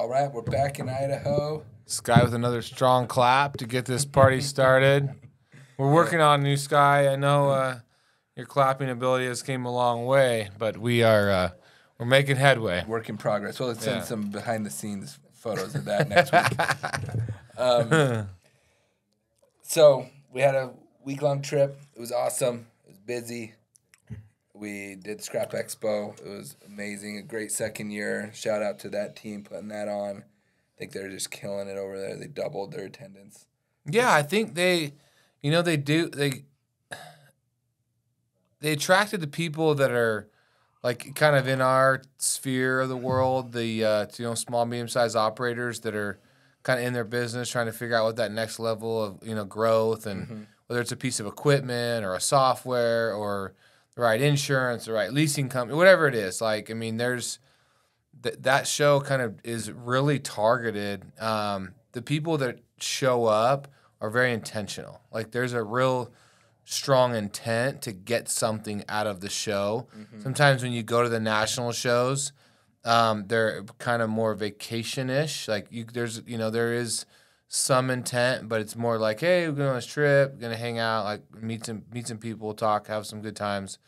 All right, we're back in Idaho. Sky with another strong clap to get this party started. We're working on new Sky. I know your clapping ability has came a long way, but we're making headway. Work in progress. Well, let's send some behind-the-scenes photos of that next week. So we had a week-long trip. It was awesome. It was busy. We did Scrap Expo. It was amazing. A great second year. Shout out to that team putting that on. I think they're just killing it over there. They doubled their attendance. Yeah, I think they attracted the people that are like kind of in our sphere of the world, the small, medium-sized operators that are kind of in their business trying to figure out what that next level of growth and whether it's a piece of equipment or a software or the right insurance, the right leasing company, whatever it is. Like, I mean, there's that show kind of is really targeted. The people that show up are very intentional. Like, there's a real strong intent to get something out of the show. Sometimes when you go to the national shows, they're kind of more vacation-ish. Like, there is some intent, but it's more like, hey, we're going on this trip, we're gonna hang out, like meet some people, talk, have some good times.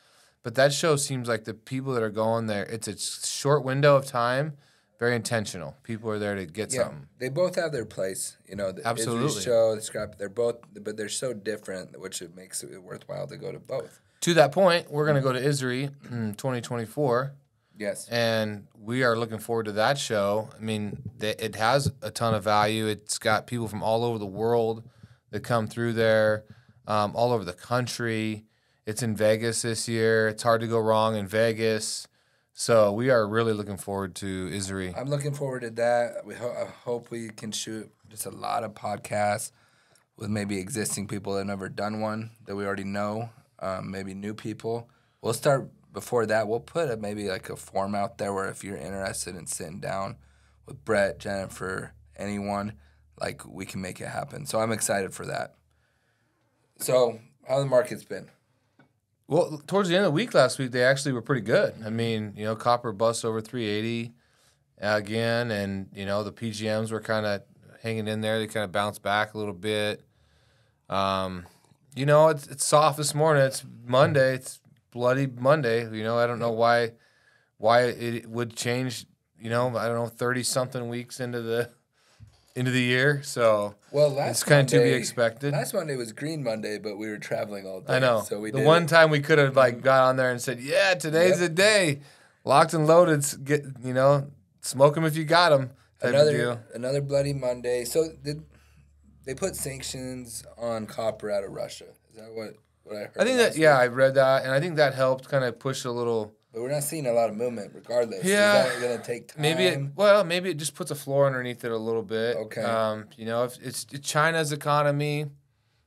But that show seems like the people that are going there, it's a short window of time, very intentional. People are there to get something. They both have their place. The Absolutely. show, the Scrap, they're both, but they're so different, which it makes it worthwhile to go to both. To that point, we're going to go to ISRI in 2024. Yes. And we are looking forward to that show. I mean, it has a ton of value. It's got people from all over the world that come through there, all over the country. It's in Vegas this year. It's hard to go wrong in Vegas. So we are really looking forward to ISRI. I'm looking forward to that. I hope we can shoot just a lot of podcasts with maybe existing people that have never done one that we already know, maybe new people. We'll start before that. We'll put maybe like a form out there where if you're interested in sitting down with Brett, Jennifer, anyone, like we can make it happen. So I'm excited for that. So how the market's been? Well, towards the end of the week last week, they actually were pretty good. I mean, copper busts over 380 again, and, the PGMs were kind of hanging in there. They kind of bounced back a little bit. It's soft this morning. It's Monday. It's bloody Monday. I don't know why it would change, 30-something weeks into the year. So it's kind of to be expected. Last Monday was Green Monday, but we were traveling all day. I know. So we the one time we could have got on there and said, yeah, today's the day. Locked and loaded. Smoke them if you got them. Another bloody Monday. So they put sanctions on copper out of Russia. Is that what I heard? I think that, I read that, and I think that helped kind of push a little. But we're not seeing a lot of movement regardless. Yeah. Is that going to take time? Maybe it just puts a floor underneath it a little bit. Okay. If it's China's economy,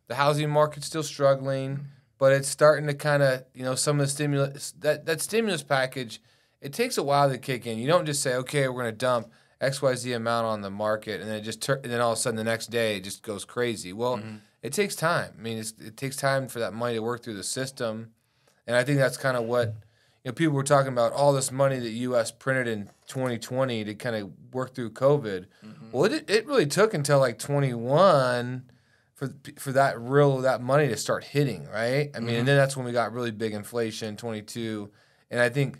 the housing market's still struggling, but it's starting to kind of, some of the stimulus, that stimulus package, it takes a while to kick in. You don't just say, okay, we're going to dump XYZ amount on the market, and then and then all of a sudden the next day it just goes crazy. Well, it takes time. I mean, it takes time for that money to work through the system, and I think that's kind of what people were talking about, all this money that U.S. printed in 2020 to kind of work through COVID. Well, it really took until like 21 for that money to start hitting, right? I mean, and then that's when we got really big inflation, 22, and I think.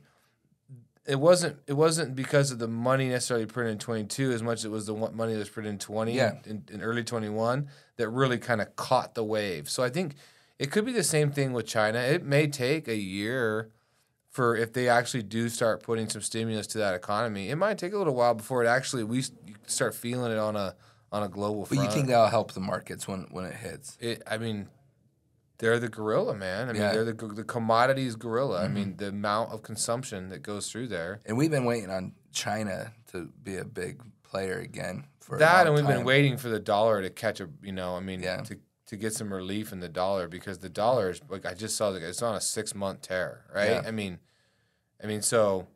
It wasn't because of the money necessarily printed in 22 as much as it was the money that was printed in 20 in early 21 that really kind of caught the wave. So I think it could be the same thing with China. It may take a year for if they actually do start putting some stimulus to that economy. It might take a little while before you start feeling it on a global front. But you think that'll help the markets when it hits? They're the gorilla, man. I mean, they're the commodities gorilla. I mean, the amount of consumption that goes through there. And we've been waiting on China to be a big player again for that, a long and we've time. been waiting for the dollar to catch to get some relief in the dollar because the dollar is like I just saw it's on a 6-month tear, right? Yeah. I mean, so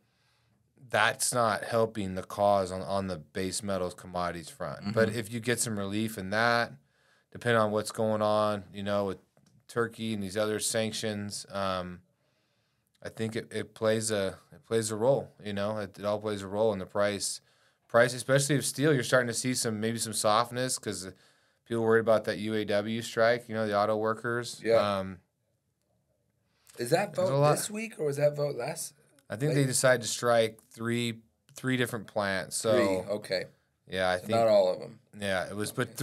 that's not helping the cause on the base metals commodities front. But if you get some relief in that, depending on what's going on, with Turkey and these other sanctions, I think it plays a role. It all plays a role in the price price, especially of steel, you're starting to see maybe some softness because people worried about that UAW strike. The auto workers. Yeah. Is that vote this week or was that vote last? I think they decided to strike three different plants. So okay. Yeah, I think not all of them. Yeah, it was, but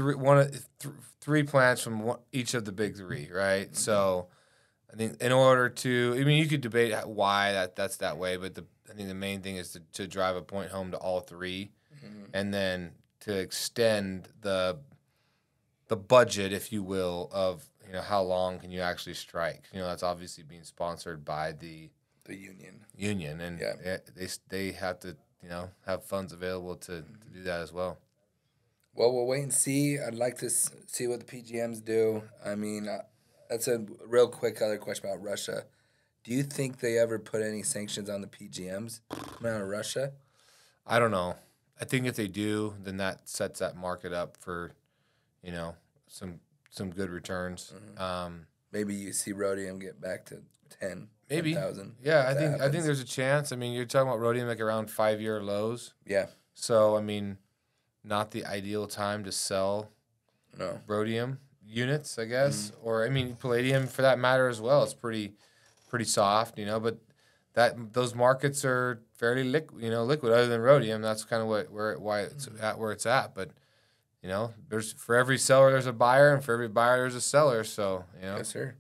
three plants from each of the big three, right? Mm-hmm. So I think in order to, you could debate why that's that way, but I think the main thing is to drive a point home to all three, and then to extend the budget, if you will, of how long can you actually strike. That's obviously being sponsored by the union, and they have to have funds available to do that as well. Well, we'll wait and see. I'd like to see what the PGMs do. That's a real quick other question about Russia. Do you think they ever put any sanctions on the PGMs coming out of Russia? I don't know. I think if they do, then that sets that market up for, some good returns. Mm-hmm. Maybe you see rhodium get back to 10. Maybe. 10,000. Yeah, I think there's a chance. You're talking about rhodium like around 5-year lows. Yeah. So not the ideal time to sell rhodium units, I guess, or palladium for that matter as well. It's pretty soft, but those markets are fairly liquid. Other than rhodium, that's kind of why it's at where it's at. But there's for every seller there's a buyer, and for every buyer there's a seller. So Yes, sir.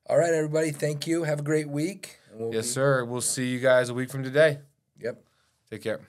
All right, everybody. Thank you. Have a great week. Yes, sir. We'll see you guys a week from today. Yep. Take care.